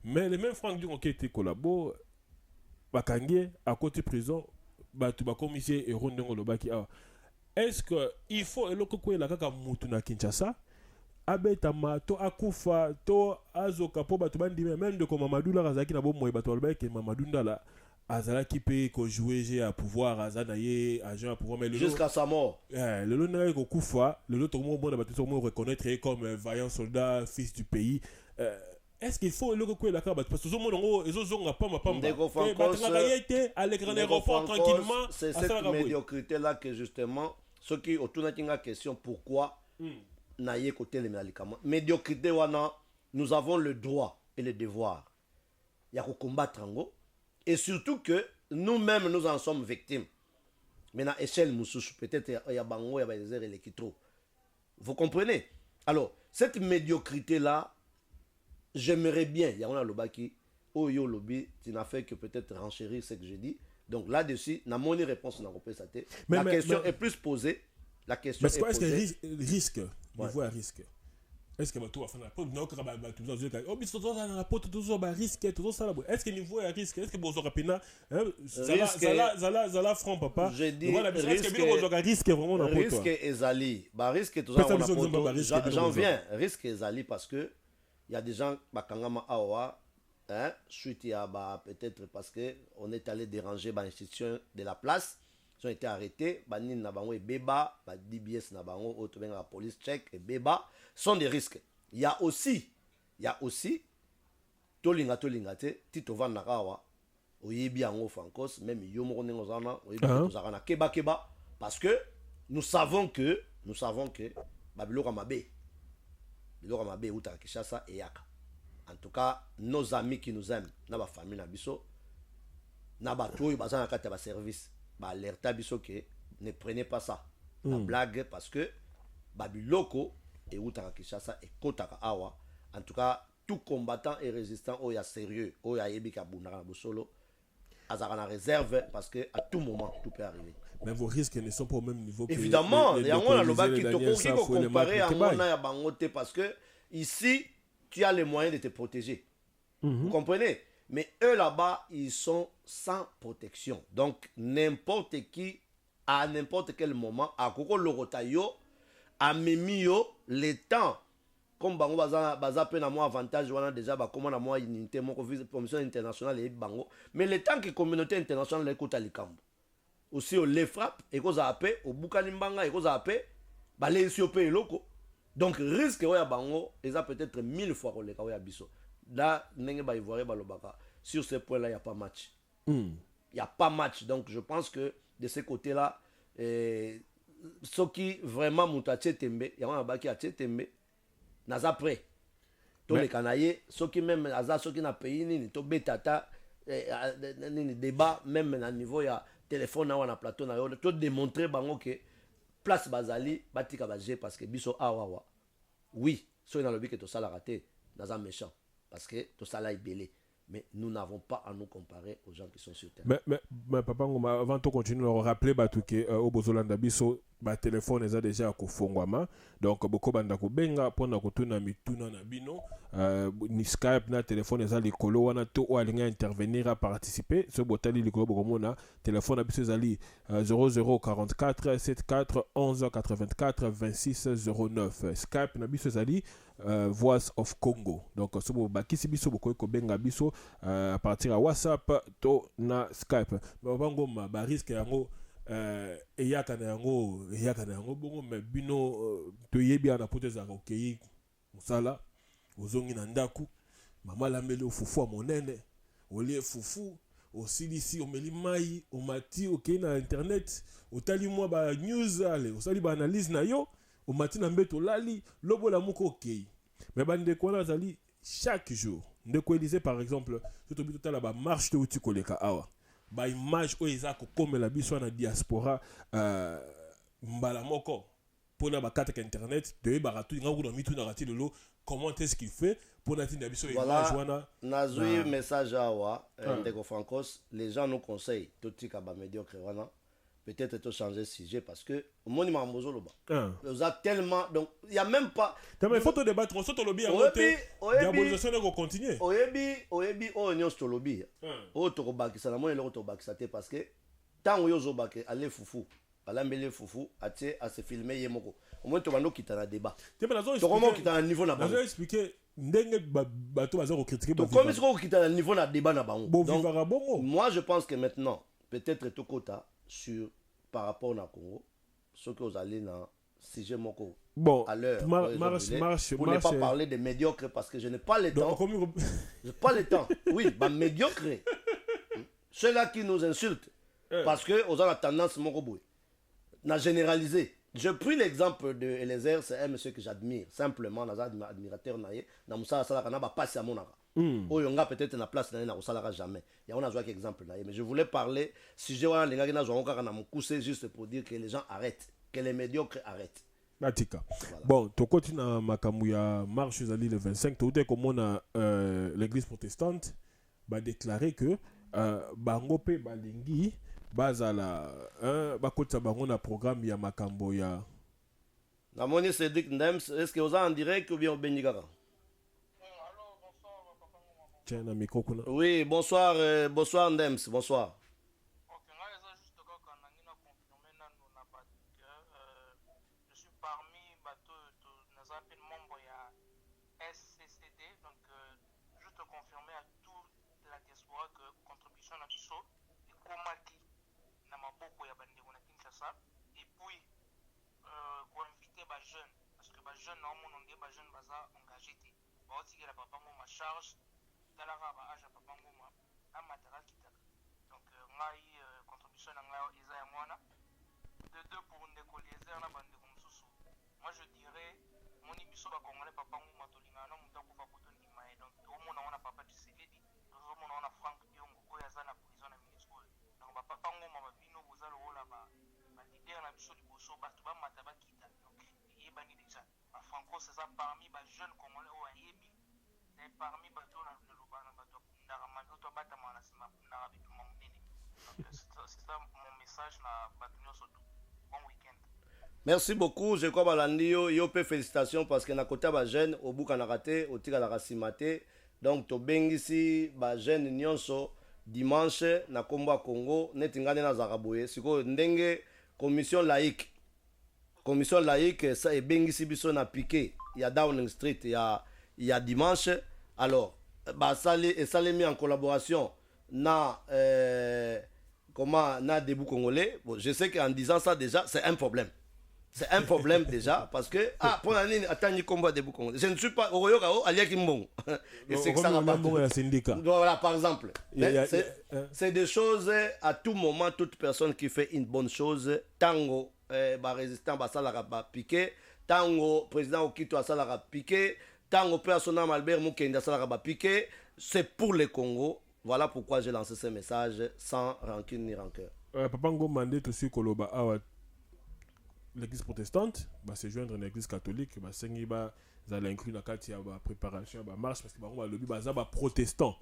mais le même Franck Diongo qui était collabo bah kangié à côté prison bah tu vas commissaire et rondongo le baki ah est-ce que il faut eloko ko la kaka mutu na Kinshasa abeta ma to akufa to azoka po batu bandi même de comme Mamadou la razaki na bo moy batu alba ke Mamadou ndala azala qui peut ko jouer à pouvoir azana ye agent à pouvoir mais jusqu'à sa mort le lot na ko kufa le lot tout le monde batu tout le monde reconnaître comme vaillant soldat fils du pays est-ce qu'il faut le coup la carte parce que tout le monde ils ont pas ma pamba à l'écran aéroport tranquillement c'est cette médiocrité là que justement ceux qui autour de la question pourquoi naïe côté les médicaments médiocrité wana nous avons le droit et le devoir il y a combattre ngo et surtout que nous-mêmes nous en sommes victimes maintenant échelle moussouche peut-être il y a bango il y a des erreurs qui trop vous comprenez alors cette médiocrité là j'aimerais bien, il y a un lobaki, oh yo lobby, tu n'as fait que peut-être renchérir ce que j'ai dit. Donc là-dessus, n'a mon réponse n'a pas été. La question est plus posée. La question est posée. Est-ce que risque, niveau à risque. Est-ce que tu vas faire la porte non que tu vas dire oh mais c'est ça la porte toujours ba risque tout ça là. Est-ce que niveau à risque, est-ce que vous aurez pena zala front papa. J'ai dit est-ce que vous aurez risque vraiment dans porte. Risque ezali, ba risque tout ça j'en viens, risque ezali parce que il y a des gens bakangama awa hein suite à bah peut-être parce que on est allé déranger bah institution de la place ils ont été arrêtés banin na bango et beba ba DBS na bango auto ben la police check et beba sont des risques il y a aussi tolinga te tito van na kawa oyebi yango fankos même yo moko nengo zana oyebi tozaka na keba parce que nous savons que babiloko mabe biloko mabe uta Kinshasa et yaka en tout cas nos amis qui nous aiment na ba famille na biso na ba toy bazana kata ba service ba alerta biso que ne prenez pas ça la blague parce que ba biloko et uta Kinshasa et kotaka awa en tout cas tout combattant et résistant oh ya sérieux oh ya yebika bunaka na bosolo azaka na réserve parce que à tout moment tout peut arriver. Mais vos risques ne sont pas au même niveau que évidemment il y a un lobaki qui comparer à mon ya bangote parce que ici tu as les moyens de te protéger. Vous comprenez? Mais eux là-bas ils sont sans protection. Donc n'importe qui à n'importe quel moment à koko lorotayo a memio le temps comme bango baza pe na mo avantage wana déjà ba comment na mo unité mo commission internationale et bango mais le temps que communauté internationale écoute likambo aussi on les frappe et qu'on a appelé au Bukalimbanga et qu'on a appelé bah les Éthiopiens locaux donc risque ouais bango ils a peut-être 1000 fois qu'on les kawa biso là n'engé ba ivoirien ba lobaka sur ce point là il y a pas match il y a pas match donc je pense que de ce côté là ce qui vraiment mutache tembe il y a un baki a tembe naza prêt tous les canaillés ceux qui même aza ceux qui na pays ni to betata ni débat même à niveau ya téléphone na wana plateau na yo to démontrer bango que place bazali batika baje parce que biso awa oui so dans le but que to sala raté naza méchant parce que to sala ibelé mais nous n'avons pas à nous comparer aux gens qui sont sur terre. Mais papa ngoma avant de continuer on rappeler batuke au bozolanda biso ba téléphone eza déjà ko fongwama donc boko banda ko benga pona ko tuna mituna na bino ni Skype na téléphone eza likolo wana to o alinga intervenir à participer ce botali likolo boko mona téléphone biso ezali 0044 74 11 84 26 09 Skype na biso ezali Voice of Congo donc ce bo bakisi biso boko ko benga biso à partir à WhatsApp to na Skype ngoma ba risque yango eyaka na yango bongo mais bino to yebi ana pote za okei mosala ozongi na ndaku mama lambeli ofufu ya monene olie fufu osilisi omeli mai omati okei na internet otali mwa ba news ale osali ba analyse na yo omati na mbeto olali lobola moko okei mais bandeko wana azali chaque jour ndeko Élysée par exemple totobi totala ba marche to uti koleka awa ba image oyo eza kokomela biso na diaspora mbala moko pona ba kata internet de ba ratu nga kuna mitu na rati lelo comment est-ce qu'il fait pour natinda biso image wana nazui message awa ndeko Francos les gens nous conseillent totika ba médiocre wana peut-être to changer sujet parce que au moni mambozo loba vous a tellement donc il y a même pas mais faut te débattre on saute lobby en côté diabolisation ne continuer oyebi o nyos to lobby o to bakisa na mo le to bakisa te parce que tant yo zo baké aller fufu alambele fufu atie à se filmer yemoko au moins to bando kitana débat te mais to comment kitana niveau na bango expliquer ndenge bato bazo critiquer to comme si ko kitana niveau na débat na bango donc moi je pense que maintenant peut-être to kota sur par rapport na Congo ce que vous allez dans sujet moko bon à l'heure marche pour ne pas parler de médiocre parce que je n'ai pas le temps j'ai pas le temps oui bah médiocre ceux-là qui nous insultent parce que aux a la tendance moko boy n'a généralisé. Je pris l'exemple de Eliezer, c'est un monsieur que j'admire simplement dans un admirateur naïe dans Moussa Salaka n'a pas passé à mon ara. Oh yonga peut-être na place na Moussa Salaka jamais. Il y a on a joué exemple naïe mais je voulais parler sujet wana les gars na joué encore na mukuse juste pour dire que les gens arrêtent, que les médiocres arrêtent. Natika. Voilà. Bon, to continue na makambu ya marche zali le 25 to te comme on a l'église protestante va déclarer que bango pe balingi bazala bakotsa bango na programme ya makambo ya namoni Cédric Ndems est-ce que vous en direct ou bien au Benigara? Alors bonsoir papa Ngoma. Tiens na micro kuna. Oui, bonsoir bonsoir Ndems, bonsoir. OK, nga eza juste kaka nangi na confirmer nanu na ba je suis parmi bato to naza pe membre ya SCCD donc juste confirmer à toute la diaspora que contribution na biso ekomaki na maboko ya bandeko na Kinshasa et puis inviter ba jeunes parce que ba jeunes na mon onge ba jeunes baza engagé te ba otikela papa ngoma charge talaka ba age papa ngoma amatara kitaka donc ngai contribution na ngai eza ya mwana de deux pour ndeko Eliezer na bandeko mosusu moi je dirais moni biso ba congolais papa ngoma tolinga na muta kufa kuto ndima et donc omona wana papa Tshisekedi omona wana Frank Diongo oyo aza na prison na MINUSCO donc ba papa ngoma babino boza lokola ba leader na biso liboso bato bamata bakita donc yebani déjà ba Franco c'est ça parmi ba jeunes congolais oyo ayebi et parmi bato na loba na bato ndara madoto batama na sima ndara bituma munene donc c'est ça mon message na bato nyonso tout bon week-end. Merci beaucoup, je crois balandi yo pe félicitations parce que na kota ba jeune obuka na raté otika la rasimate donc to bengisi ba jeune nyonso dimanche na kombo Congo netingane na zaraboye siko ndenge commission laïque ça e bengisi biso na piqué ya Downing Street ya dimanche alors ba sali mis en collaboration na comment na debout congolais bon, je sais qu'en disant ça déjà c'est un problème. C'est un problème déjà parce que pour l'année attendre combat debout congolais. Je ne suis pas au Royaume Aliaki Mbongo. Et c'est que ça voilà par exemple. C'est des choses à tout moment toute personne qui fait une bonne chose tango résistant basalaka ba piqué tango président Okito asalaka piqué tango personnel Albert Mukenda asalaka ba piqué c'est pour le Congo. Voilà pourquoi j'ai lancé ce message sans rancune ni rancœur. Papa Ngoma mandé aussi koloba awa l'église protestante va se joindre à l'église catholique va sengi ba za l'inclus na kati ya ba préparation ba marche parce que ba lobby ba za ba protestant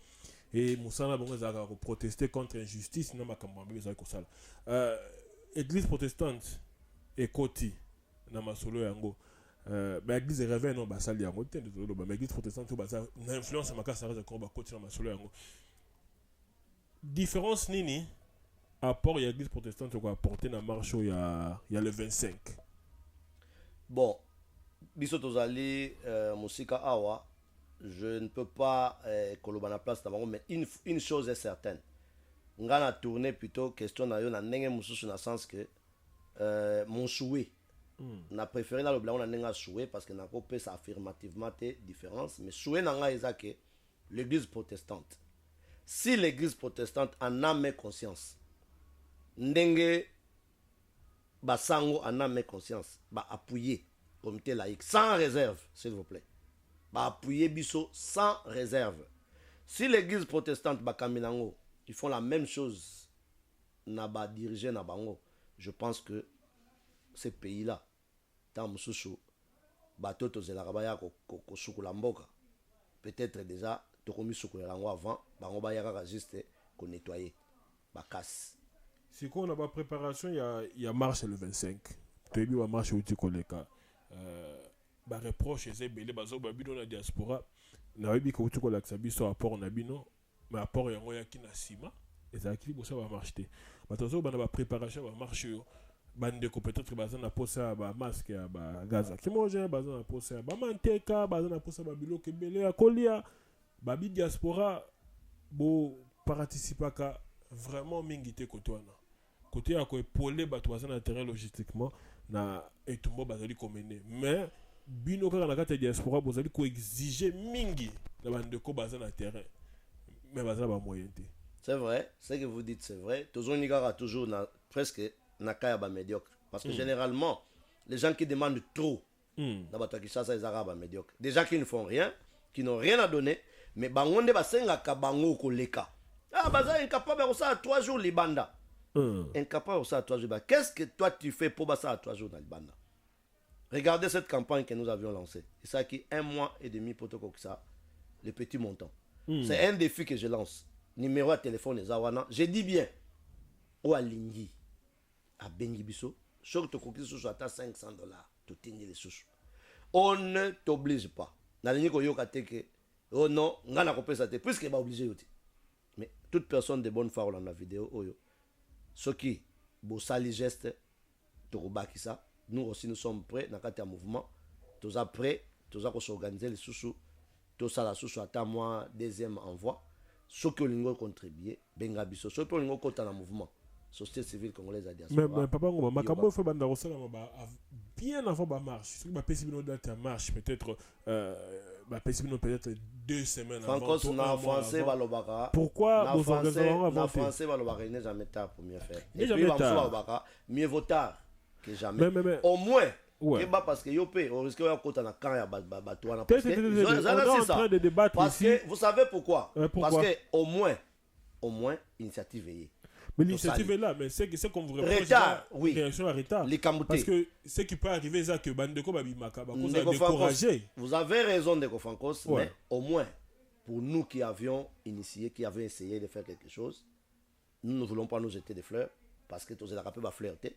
et musana bango za ko protester contre injustice na makambo mbele za ko sala église protestante et koti na masolo yango ba église réveil non ba sali yango te désolé ba église protestante ba za na influence makasa za ko ba koti na masolo yango différence nini apport ya l'église protestante quoi apporter na marche il y a le 25. Bon biso tozali musika awa je ne peux pas koloba na place d'abord mais une chose est certaine ngana tourner plutôt question na yo na ndenge mususu na sens que mon souhait na préféré na le blanc on a souhait parce que na ko pesa affirmativement té différence mais souhait nanga ezake l'église protestante. Si l'église protestante en a mes conscience ndenge basango en a mes conscience ba appuyer comité laïque sans réserve s'il vous plaît. Ba appuyer biso sans réserve. Si l'église protestante ba kaminango ils font la même chose na ba diriger na bango, je pense que ces pays là tant mususu bato tozelaka baya kosukula mboka peut-être déjà tokomi sukulela yango avant bango bayaka juste ko nettoyer bakasi. Si on a ba préparation il y a marche le 25 toyebi ba marche uti koleka ba reproche eze belé bazo ba bino na diaspora na yebi ko uti kolakisa biso rapport na bino mais rapport yango ya kina sima ezaki bosa ba marche te batozo ba na ba préparation ba marche yo bandeko peut-être baza na posa ba masque ya ba gaza kimoje baza na posa ba manteka baza na posa ba biloko belé ya kolia ba bi diaspora bo participaka vraiment mingi te kotwana côté ya ko épauler bato baza na terrain logistiquement na etumbo bazali komene mais bino kaka na kati ya diaspora bozali ko exiger mingi na bandeko baza na terrain mais baza ba moyen te. C'est vrai, ce que vous dites c'est vrai. Toujours presque na kaya ba médiocre parce que généralement les gens qui demandent trop na bato ki ça ils arabes médiocre. Des gens qui ne font rien, qui n'ont rien à donner mais bangonde basenga ka bango koleka. Ah baza incapable de ça 3 jours libanda. Incapable de ça 3 jours. Qu'est-ce que toi tu fais pour ça à 3 jours dans libanda? Regardez cette campagne que nous avions lancée. Et ça qui 1 mois et demi pour tout ça les petits montants. C'est un défi que je lance. Numéro de téléphone Zawana. Je dis bien. Ou à Lingi. À Bengibiso. Sur te coquille sous à $500. Tu t'ignes les sous. On ne t'oblige pas. Dans les nico yoka teke. Oh non, ngana kopé ça te. Puisque va obligé aussi. Mais toute personne de bonne foi dans la vidéo. Oyo. Ce qui, beau sali geste. Torobaki ça. Nous aussi nous sommes prêts. Dans le mouvement. Tous prêts. Tous à s'organiser les sous. Tout ça la sous à moi deuxième envoi. Ce que l'on contribuer, bengabiso, ce que l'on compte dans le mouvement, société civile congolaise à diaspora. Mais papa, on va comment faire banda rosala bien avant la marche. Si ma possible date à marche peut-être ma possible peut-être 2 semaines avant. Français va le baka. Pourquoi nos français va le baka, il n'est jamais tard pour mieux faire. Et puis mieux vaut tard que jamais. Mais au moins ouais. Parce que yopé on risque de côté na quand ya bato na parce que vous savez pourquoi parce que au moins initiative est mais l'initiative est là mais c'est qu'on vous reproche retard oui réaction à retard parce que ce qui peut arriver c'est que bandeko babimaka ba cause décourager. Vous avez raison de Kofankos mais au moins pour nous qui avions initié qui avions essayé de faire quelque chose nous ne voulons pas nous jeter des fleurs parce que tous les rappels va flirter.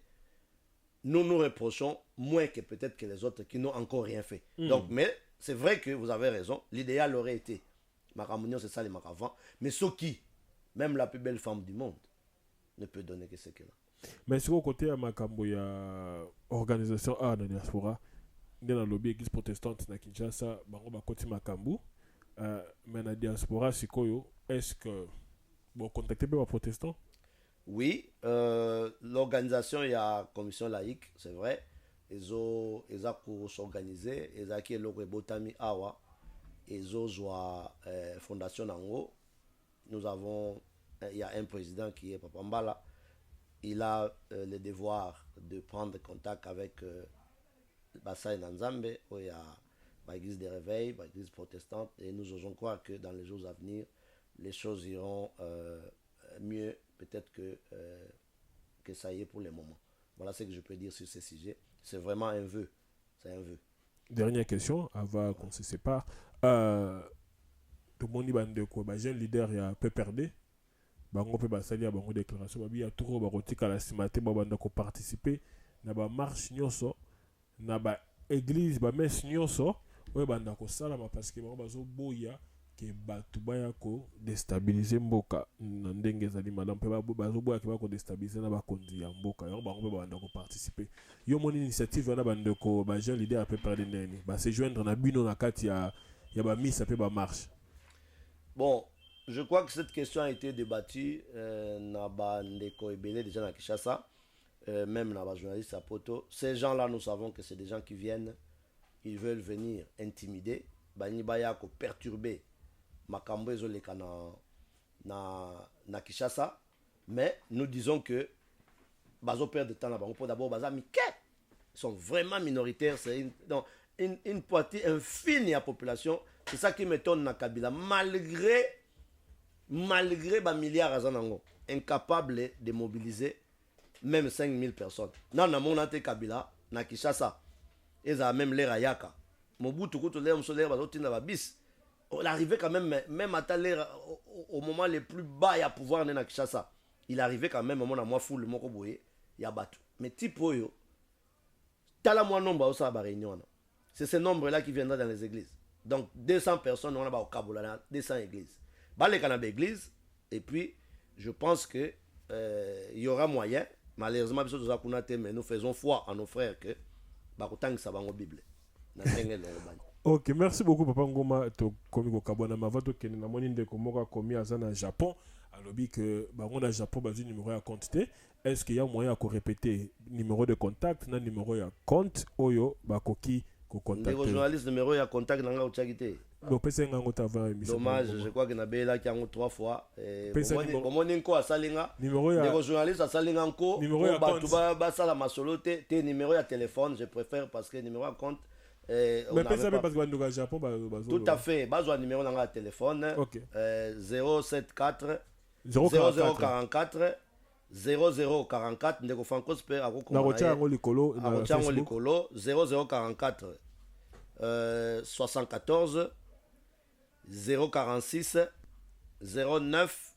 Nous nous reprochons moins que peut-être que les autres qui n'ont encore rien fait. Donc, mais c'est vrai que vous avez raison. L'idéal aurait été, Maramounion, c'est ça les Maravans, mais ceux qui, même la plus belle femme du monde, ne peut donner que ce qu'elle a. Mais sur le côté, à Makambo, il y a organisation A dans la diaspora, dans le lobby église protestante na Kinshasa, Bango Bakoti Makambo, mais dans la diaspora, est-ce que vous contactez les protestants? Oui, l'organisation, il y a commission laïque, c'est vrai. Ils ont s'organiser, ils ont qui le Botami Awa, ils ont fondation Nango. Nous avons, il y a un président qui est Papa Mbala. Il a le devoir de prendre contact avec Bassai Nanzambe, où il y a l'église des réveils, l'église protestante, et nous osons croire que dans les jours à venir, les choses iront mieux. Peut-être que ça y est pour le moment. Voilà ce que je peux dire sur ce sujet. C'est vraiment un vœu. C'est un vœu. Dernière question, avant qu'on se sépare. Tout le monde dit que jeune leader il y a PPRD. Bango peut passer à bango déclaration. Il y a tout le monde qui a simaté pour participer. Na ba marche nyonso, na ba église ba messe nyonso. Ouais banda ko salama parce que bango bazo boya. Que batu baya ko déstabiliser mboka na ndenge ezali madame pe bazo boya ke ba ko déstabiliser na ba konzi ya mboka yo bango pe banda ko participer yo mon initiative na bande ko ba jeune leader peut parler nani ba se joindre na bino na kati ya ba misa pe ba marche. Bon, je crois que cette question a été débattue na bande ko ebele déjà na Kinshasa même dans les journalistes à Poto. Ces gens-là, nous savons que c'est des gens qui viennent, ils veulent venir intimider, perturber Makambo ezoleka na Kinshasa, mais nous disons que bazo perd de temps là-bas. Pour d'abord baza mike, ils sont vraiment minoritaires, c'est une partie infime de la population. C'est ça qui m'étonne na Kabila, malgré ba milliards azanango, incapable de mobiliser même 5000 personnes. Non, na monate Kabila na Kinshasa, ils ont même l'air ayaka. Mobutu kuto l'air mso l'air bazotinda ba bis. Il arrivait quand même à l'air au moment le plus bas il y a pouvoir na Kinshasa. Il arrivait quand même au moment moi foule moko boye ya batu. Mais type oyo tala moi nombre au sa ba réunion. C'est ce nombre là qui viendra dans les églises. Donc 200 personnes on a au Kabola 200 églises. Ba les canabé églises et puis je pense que il y aura moyen malheureusement biso toza kuna te mais nous faisons foi en nos frères que ba kotangisa bango Bible. Na ngengele bani. Ok, merci beaucoup Papa Ngoma to komi ko kabona mavato kene na moni ndeko moko komi azana Japon alobi que bango na Japon bazu numéro ya compte te. Est-ce qu'il y a moyen à répéter numéro de contact na numéro ya compte oyo bakoki ko contacter. Ndeko journaliste numéro ya contact nanga uchakite. Bo pesa nganga tava émission. Dommage, je crois que na bela ki ango 3 fois comment nko asalinga numéro ya ndeko journaliste asalinga nko numéro ya compte ba sala masolo te numéro ya téléphone je préfère parce que numéro ya compte mais pesa parce que au Japon tout à fait bazo numéro nanga téléphone okay. 074 0044 0044 ndeko Franco Sper akoko na rocha ngo likolo na likolo 0044 74 046 09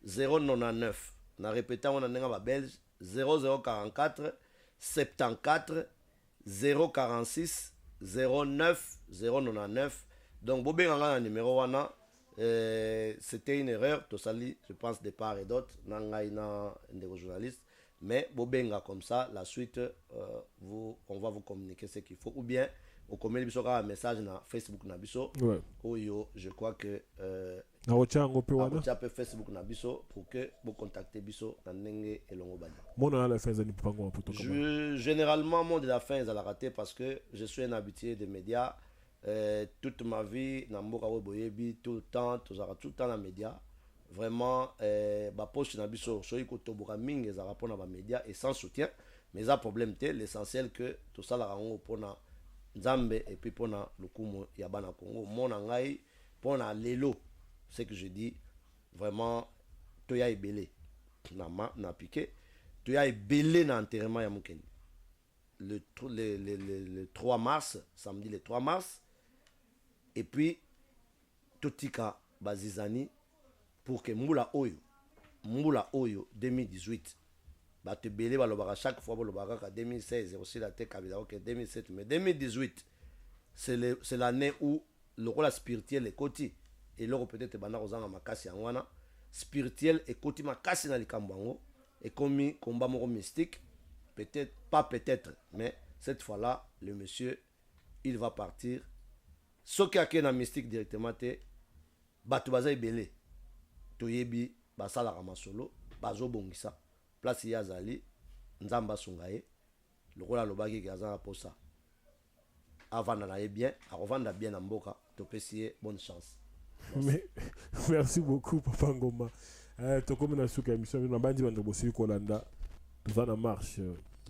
099 na répétant on a nga belge 0044 74 046 09 099 donc bobé nga numéro wana c'était une erreur tout ça je pense de part et d'autre nangai na ndeko journaliste mais bobenga comme ça la suite on va vous communiquer ce qu'il faut ou bien au communiquer biso un message na Facebook na biso oyo je crois que na ochango pe wana chape Facebook na biso pour que vous contacter biso na ndenge elongo bani mon à la fin zani pango ma poto généralement mon de la fin ça la raté parce que je suis un habitué des médias toute ma vie na mboka boyebi tout le temps dans les médias vraiment ba poste na biso soyi ko toboka mingi za rapport na ba médias et sans soutien mais ça problème té l'essentiel que tout ça la rango pona nzambe et puis pona lukumu ya bana Congo mona ngai pona lelo c'est que je dis vraiment to ya ebelé na piqué to ya ebelé na enterrement ya Mukeni le 3 mars samedi le 3 mars et puis totika bazizani pour que mbula oyo 2018 te belé balobaka chaque fois balobaka 2016 aussi la tête kabila OK 2007 mais 2018 c'est l'année où le rôle spirituel est côté et là peut-être bana kozanga makasi ngwana spirituel et côté makasi na likambango et comme combat moko mystique peut-être pas peut-être mais cette fois-là le monsieur il va partir ce qui a na mystique directement te batu baza belé toyebi basala ramasolo bazo bongisa place ya zali nzamba sungaye lokola lobaki gaza pour ça avant d'aller bien à revendre bien en mboka to pesier bonne chance. Mais merci beaucoup Papa Ngoma. To comme na suka émission na bandi bando bosi kolanda tout na marche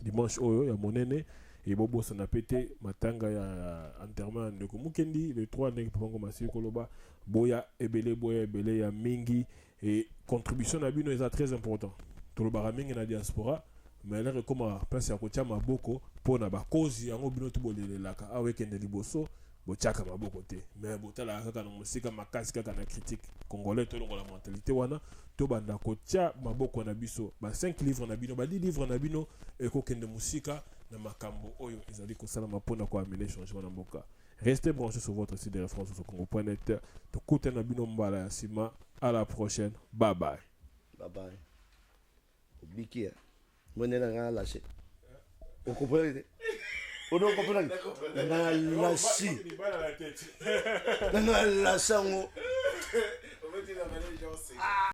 dimanche oyo ya monene et bobo ça na pété matanga ya enterrement de Mukendi le 3 ndenge Papa Ngoma si koloba boya ebele ya mingi et contribution na bino est très important. To lo baramingi na diaspora mais là comme place ya kotia maboko pona ba cause yango bino to bolelelaka awekende liboso bochaka maboko te mais botala kaka na musika makasi kaka na critique congolais to longola mentalité wana to banda kotia maboko na biso ba 5 livres na bino ba 10 livres na bino e kokende musika na makambo oyo ezali kosala mapona ko amener changement na mboka. Restez branchés sur votre site de référence sur congo.net. To kuta na bino mbala ya sima. À la prochaine. Bye bye. Bye bye. Biki ya. Mwene na nga lâché. Vous comprenez? On ne comprend pas. Na lâché. Na lâché. On va dire la